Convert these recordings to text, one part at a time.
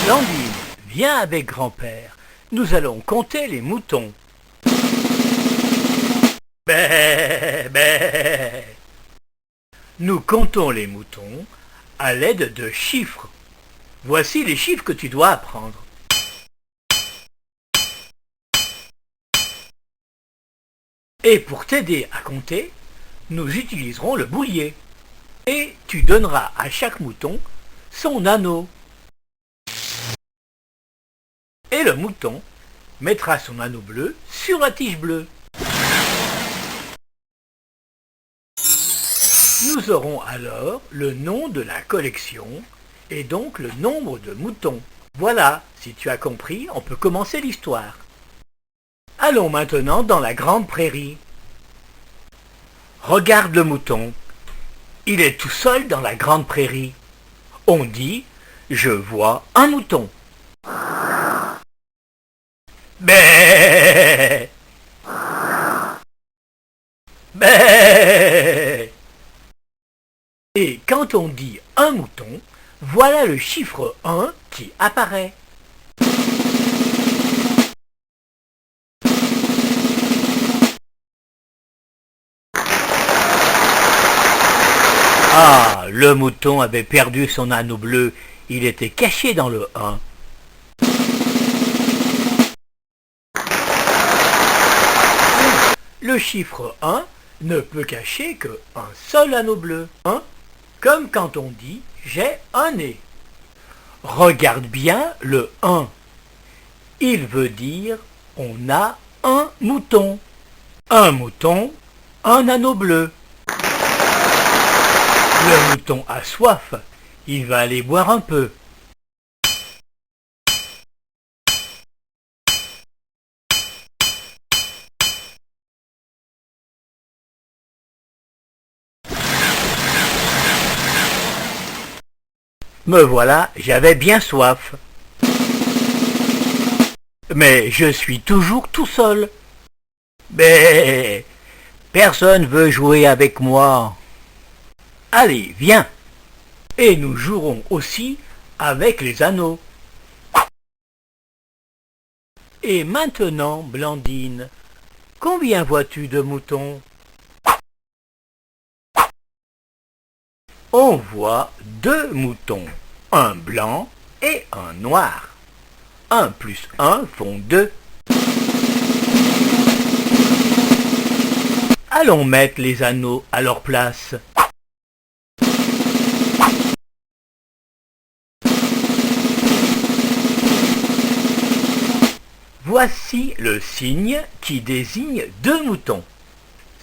Blandine, viens avec grand-père. Nous allons compter les moutons. Bé, bé. Nous comptons les moutons à l'aide de chiffres. Voici les chiffres que tu dois apprendre. Et pour t'aider à compter, nous utiliserons le boulier. Et tu donneras à chaque mouton son anneau. Et le mouton mettra son anneau bleu sur la tige bleue. Nous aurons alors le nom de la collection et donc le nombre de moutons. Voilà, si tu as compris, on peut commencer l'histoire. Allons maintenant dans la grande prairie. Regarde le mouton. Il est tout seul dans la grande prairie. On dit « Je vois un mouton ». Bé, bé. Et quand on dit un mouton, voilà le chiffre 1 qui apparaît. Ah, le mouton avait perdu son anneau bleu, il était caché dans le 1. Le chiffre 1 ne peut cacher qu'un seul anneau bleu. Comme quand on dit « j'ai un nez ». Regarde bien le 1. Il veut dire « on a un mouton ». Un mouton, un anneau bleu. Le mouton a soif, il va aller boire un peu. Me voilà, j'avais bien soif. Mais je suis toujours tout seul. Mais personne veut jouer avec moi. Allez, viens. Et nous jouerons aussi avec les anneaux. Et maintenant, Blandine, combien vois-tu de moutons? On voit 2 moutons, un blanc et un noir. 1 plus 1 font 2. Allons mettre les anneaux à leur place. Voici le signe qui désigne 2 moutons.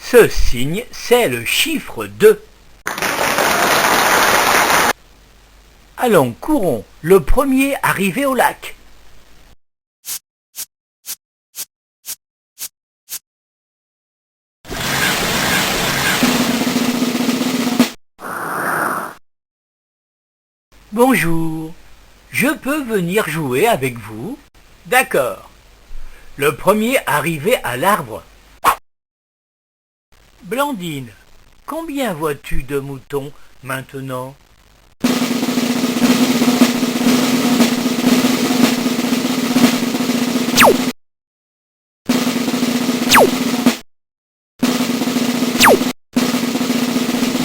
Ce signe, c'est le chiffre 2. Allons, courons, le premier arrivé au lac. Bonjour, je peux venir jouer avec vous? D'accord. Le premier arrivé à l'arbre. Blandine, combien vois-tu de moutons maintenant?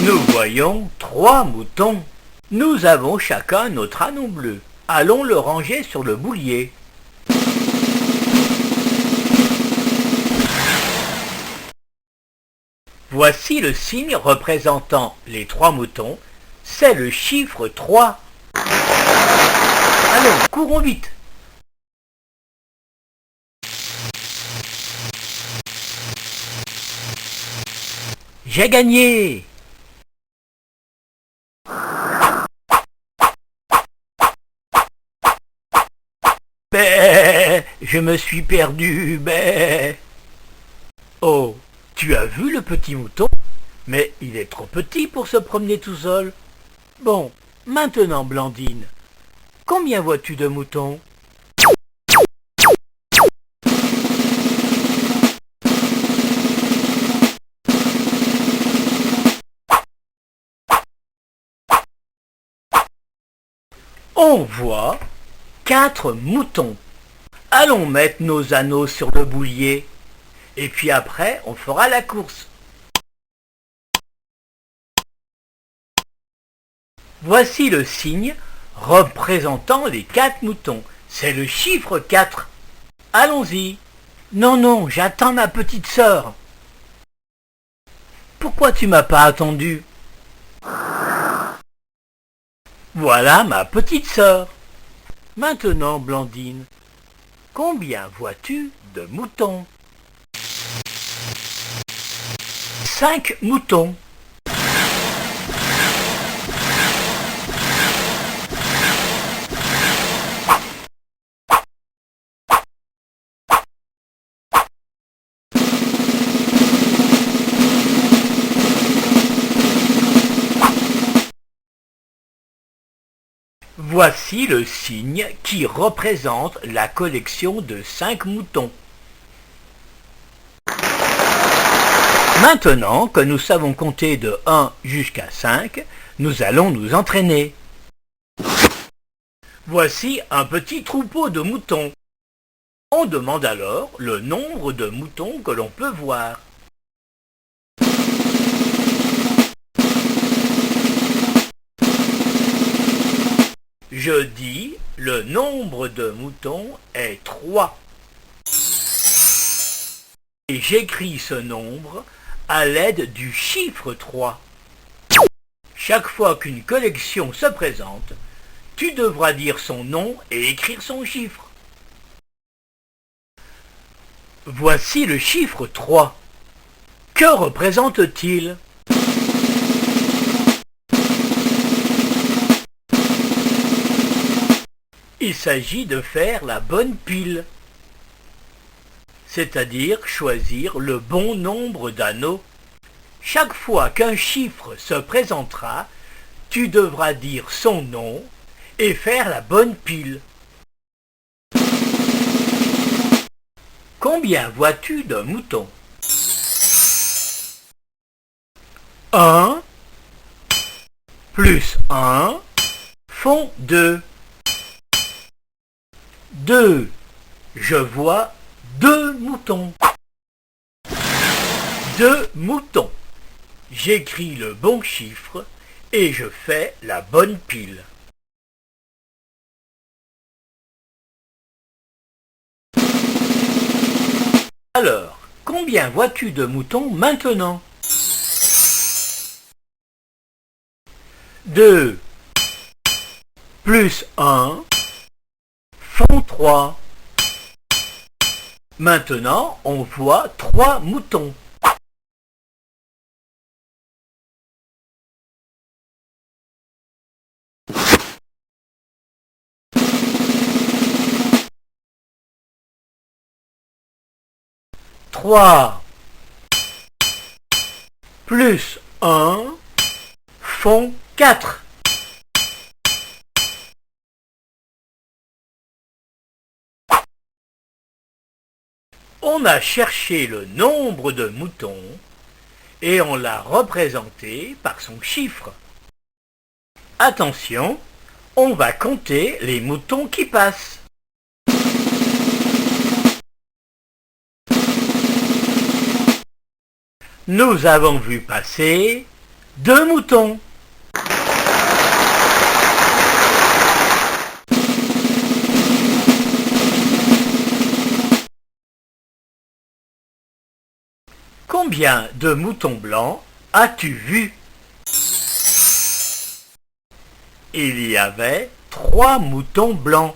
Nous voyons 3 moutons. Nous avons chacun notre anneau bleu. Allons le ranger sur le boulier. Voici le signe représentant les 3 moutons. C'est le chiffre 3. Allons, courons vite. J'ai gagné! Bé, je me suis perdu, bé. Oh, tu as vu le petit mouton? Mais il est trop petit pour se promener tout seul. Bon, maintenant Blandine, combien vois-tu de moutons? On voit 4 moutons. Allons mettre nos anneaux sur le boulier. Et puis après, on fera la course. Voici le signe représentant les 4 moutons. C'est le chiffre 4. Allons-y. Non, non, j'attends ma petite sœur. Pourquoi tu m'as pas attendu? Voilà ma petite sœur. Maintenant, Blandine, combien vois-tu de moutons? 5 moutons. Voici le signe qui représente la collection de 5 moutons. Maintenant que nous savons compter de 1 jusqu'à 5, nous allons nous entraîner. Voici un petit troupeau de moutons. On demande alors le nombre de moutons que l'on peut voir. Je dis, le nombre de moutons est 3. Et j'écris ce nombre à l'aide du chiffre 3. Chaque fois qu'une collection se présente, tu devras dire son nom et écrire son chiffre. Voici le chiffre 3. Que représente-t-il? Il s'agit de faire la bonne pile, c'est-à-dire choisir le bon nombre d'anneaux. Chaque fois qu'un chiffre se présentera, tu devras dire son nom et faire la bonne pile. Combien vois-tu de moutons? 1 plus 1 font 2. 2. Je vois 2 moutons. 2 moutons. J'écris le bon chiffre et je fais la bonne pile. Alors, combien vois-tu de moutons maintenant? 2 plus 1 font 3. Maintenant, on voit 3 moutons. Trois plus 1 font 4. On a cherché le nombre de moutons et on l'a représenté par son chiffre. Attention, on va compter les moutons qui passent. Nous avons vu passer 2 moutons. Combien de moutons blancs as-tu vu? Il y avait 3 moutons blancs.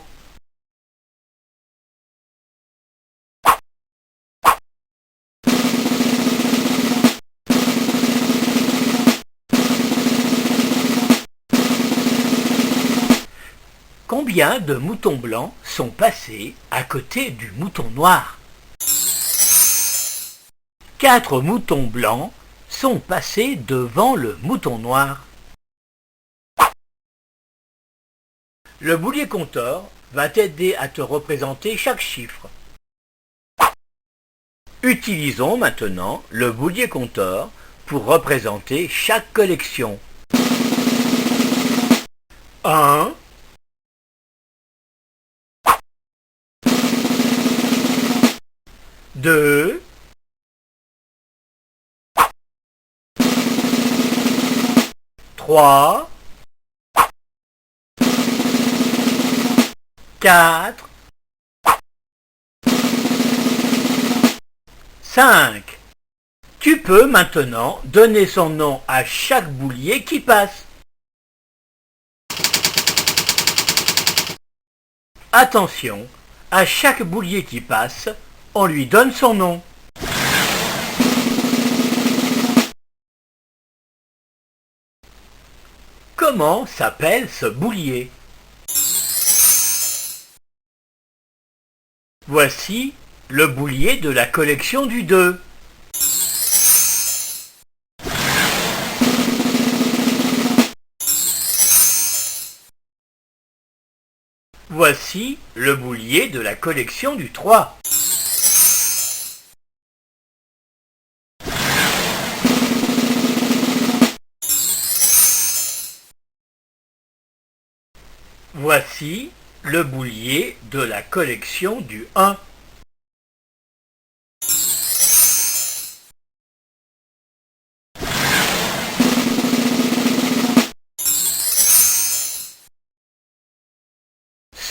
Combien de moutons blancs sont passés à côté du mouton noir? 4 moutons blancs sont passés devant le mouton noir. Le boulier compteur va t'aider à te représenter chaque chiffre. Utilisons maintenant le boulier compteur pour représenter chaque collection. 1 2, 3, 4, 5. Tu peux maintenant donner son nom à chaque boulier qui passe. Attention, à chaque boulier qui passe, on lui donne son nom. Comment s'appelle ce boulier? Voici le boulier de la collection du 2. Voici le boulier de la collection du 3. Voici le boulier de la collection du 1.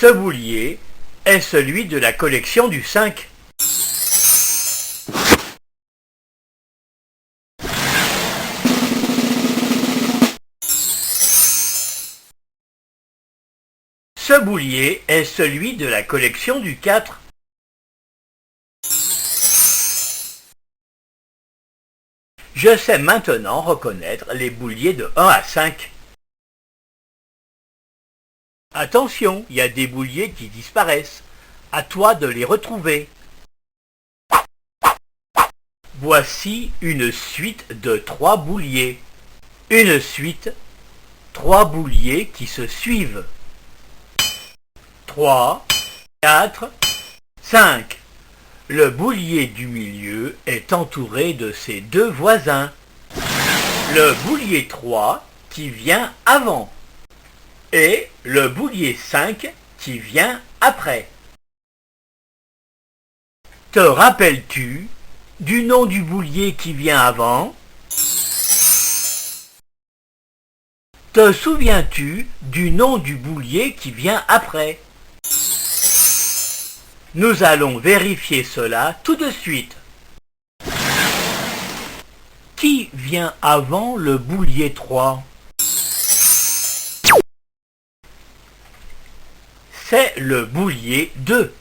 Ce boulier est celui de la collection du 5. Ce boulier est celui de la collection du 4. Je sais maintenant reconnaître les bouliers de 1 à 5. Attention, il y a des bouliers qui disparaissent. À toi de les retrouver. Voici une suite de 3 bouliers. Une suite, 3 bouliers qui se suivent. 3, 4, 5. Le boulier du milieu est entouré de ses 2 voisins. Le boulier 3 qui vient avant. Et le boulier 5 qui vient après. Te rappelles-tu du nom du boulier qui vient avant? Te souviens-tu du nom du boulier qui vient après? Nous allons vérifier cela tout de suite. Qui vient avant le boulier 3? C'est le boulier 2.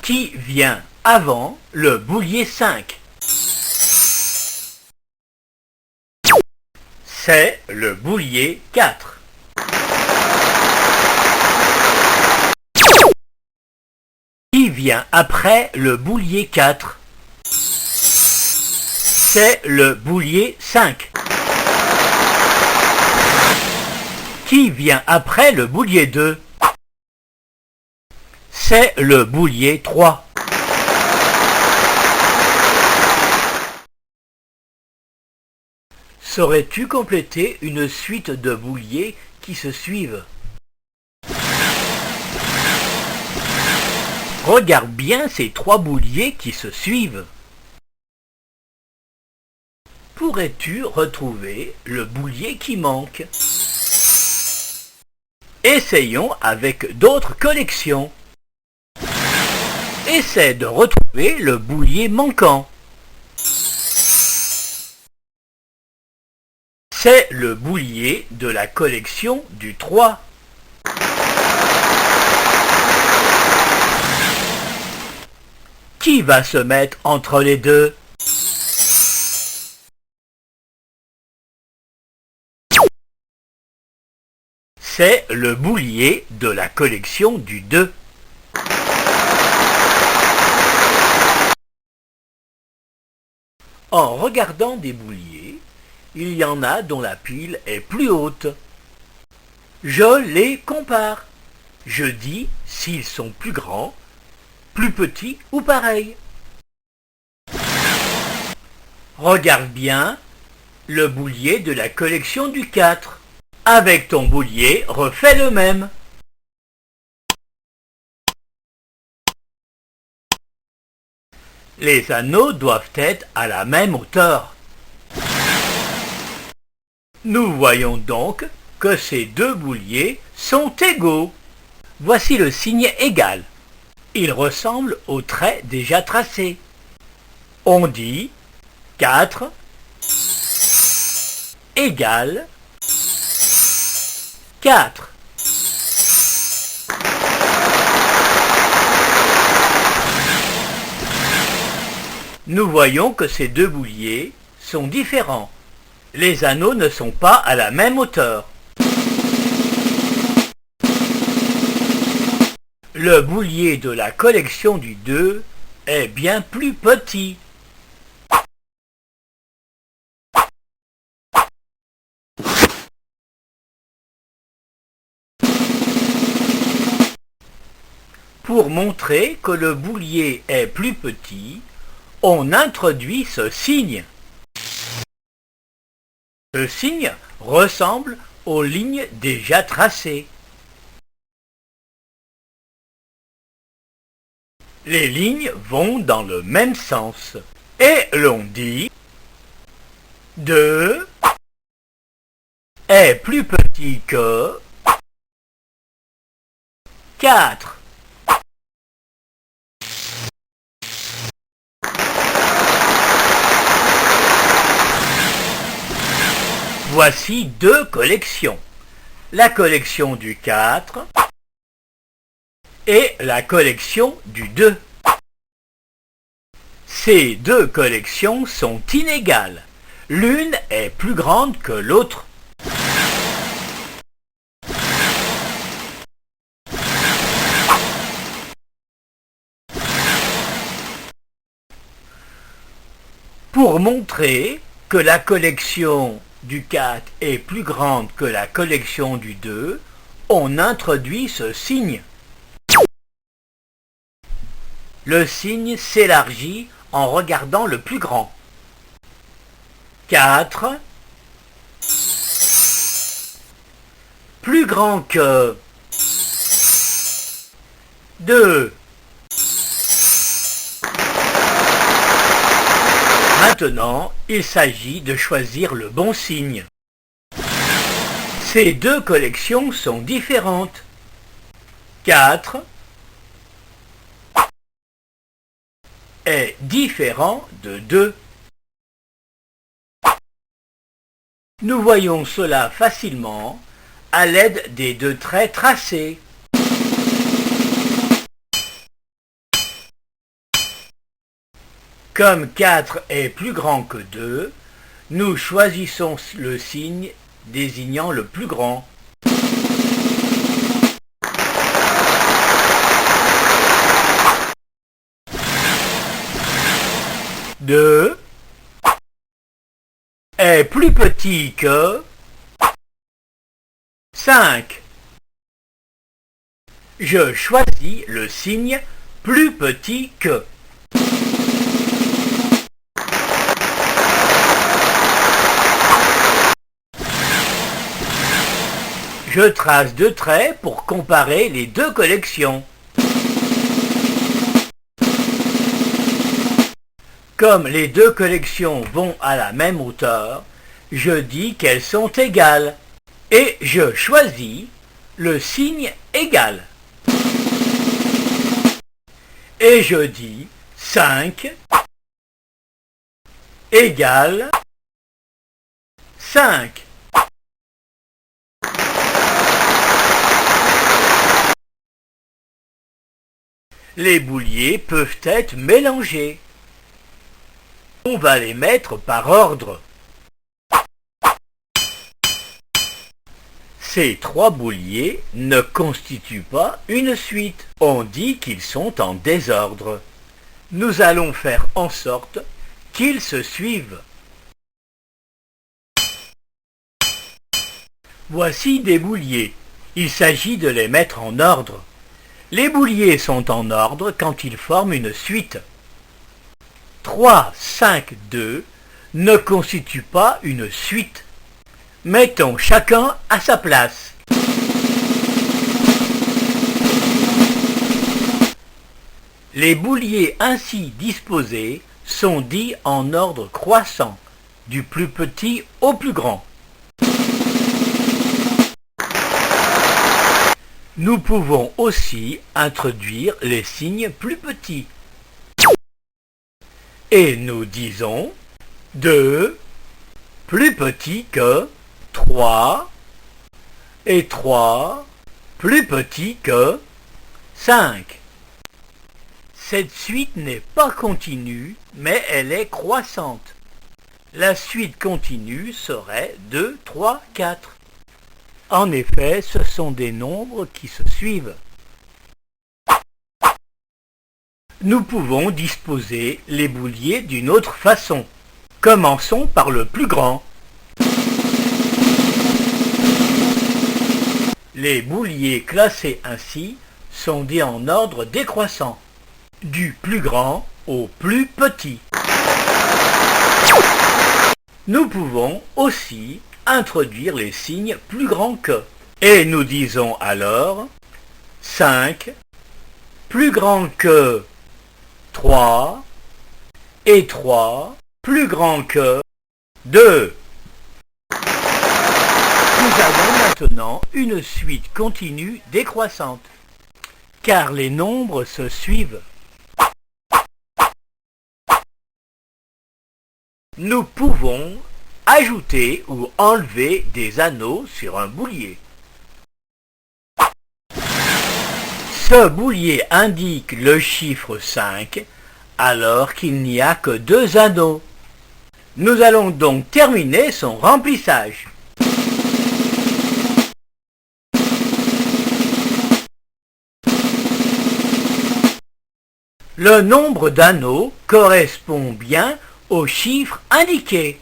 Qui vient avant le boulier 5? C'est le boulier 4. Qui vient après le boulier 4? C'est le boulier 5. Qui vient après le boulier 2? C'est le boulier 3. Saurais-tu compléter une suite de bouliers qui se suivent? Regarde bien ces 3 bouliers qui se suivent. Pourrais-tu retrouver le boulier qui manque? Essayons avec d'autres collections. Essaie de retrouver le boulier manquant. C'est le boulier de la collection du 3. Qui va se mettre entre les deux? C'est le boulier de la collection du 2. En regardant des bouliers, il y en a dont la pile est plus haute. Je les compare. Je dis s'ils sont plus grands, plus petits ou pareils. Regarde bien le boulier de la collection du 4. Avec ton boulier, refais le même. Les anneaux doivent être à la même hauteur. Nous voyons donc que ces deux bouliers sont égaux. Voici le signe égal. Il ressemble au trait déjà tracé. On dit 4 égale 4. Nous voyons que ces deux bouliers sont différents. Les anneaux ne sont pas à la même hauteur. Le boulier de la collection du 2 est bien plus petit. Pour montrer que le boulier est plus petit, on introduit ce signe. Ce signe ressemble aux lignes déjà tracées. Les lignes vont dans le même sens. Et l'on dit 2 est plus petit que 4. Voici deux collections. La collection du 4 et la collection du 2. Ces deux collections sont inégales. L'une est plus grande que l'autre. Pour montrer que la collection du 4 est plus grande que la collection du 2, on introduit ce signe. Le signe s'élargit en regardant le plus grand. 4 plus grand que 2. Maintenant, il s'agit de choisir le bon signe. Ces deux collections sont différentes. 4 est différent de 2. Nous voyons cela facilement à l'aide des deux traits tracés. Comme 4 est plus grand que 2, nous choisissons le signe désignant le plus grand. « 2 est plus petit que 5. Je choisis le signe plus petit que. Je trace deux traits pour comparer les deux collections. Comme les deux collections vont à la même hauteur, je dis qu'elles sont égales et je choisis le signe égal. Et je dis 5 égale 5. Les bouliers peuvent être mélangés. On va les mettre par ordre. Ces trois bouliers ne constituent pas une suite. On dit qu'ils sont en désordre. Nous allons faire en sorte qu'ils se suivent. Voici des bouliers. Il s'agit de les mettre en ordre. Les bouliers sont en ordre quand ils forment une suite. 3, 5, 2 ne constituent pas une suite. Mettons chacun à sa place. Les bouliers ainsi disposés sont dits en ordre croissant, du plus petit au plus grand. Nous pouvons aussi introduire les signes plus petits. Et nous disons 2 plus petit que 3 et 3 plus petit que 5. Cette suite n'est pas continue, mais elle est croissante. La suite continue serait 2, 3, 4. En effet, ce sont des nombres qui se suivent. Nous pouvons disposer les bouliers d'une autre façon. Commençons par le plus grand. Les bouliers classés ainsi sont dits en ordre décroissant, du plus grand au plus petit. Nous pouvons aussi introduire les signes plus grands que. Et nous disons alors 5 plus grand que 3 et 3 plus grand que 2. Nous avons maintenant une suite continue décroissante, car les nombres se suivent. Nous pouvons ajouter ou enlever des anneaux sur un boulier. Ce boulier indique le chiffre 5 alors qu'il n'y a que 2 anneaux. Nous allons donc terminer son remplissage. Le nombre d'anneaux correspond bien au chiffre indiqué.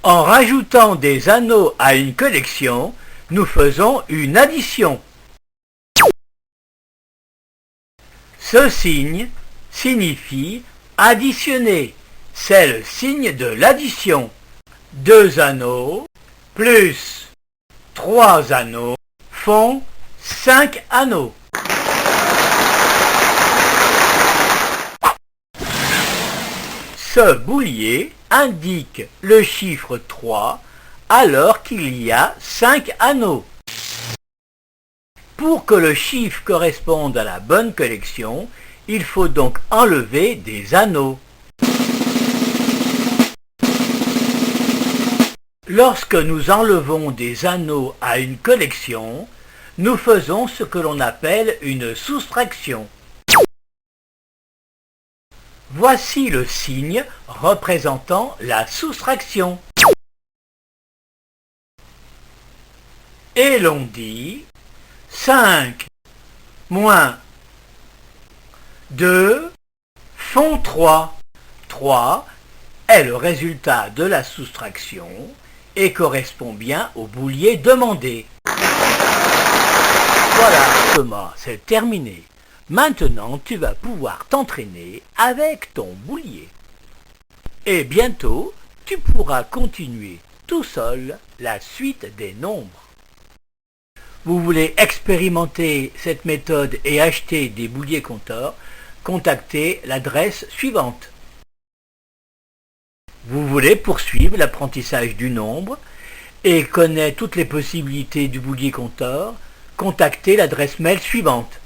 En rajoutant des anneaux à une collection, nous faisons une addition. Ce signe signifie additionner. C'est le signe de l'addition. 2 anneaux plus 3 anneaux font 5 anneaux. Ce boulier indique le chiffre 3 alors qu'il y a 5 anneaux. Pour que le chiffre corresponde à la bonne collection, il faut donc enlever des anneaux. Lorsque nous enlevons des anneaux à une collection, nous faisons ce que l'on appelle une soustraction. Voici le signe représentant la soustraction. Et l'on dit 5 moins 2 font 3. 3 est le résultat de la soustraction et correspond bien au boulier demandé. Voilà, Thomas, c'est terminé. Maintenant, tu vas pouvoir t'entraîner avec ton boulier. Et bientôt, tu pourras continuer tout seul la suite des nombres. Vous voulez expérimenter cette méthode et acheter des bouliers compteurs, contactez l'adresse suivante. Vous voulez poursuivre l'apprentissage du nombre et connaître toutes les possibilités du boulier compteur, contactez l'adresse mail suivante.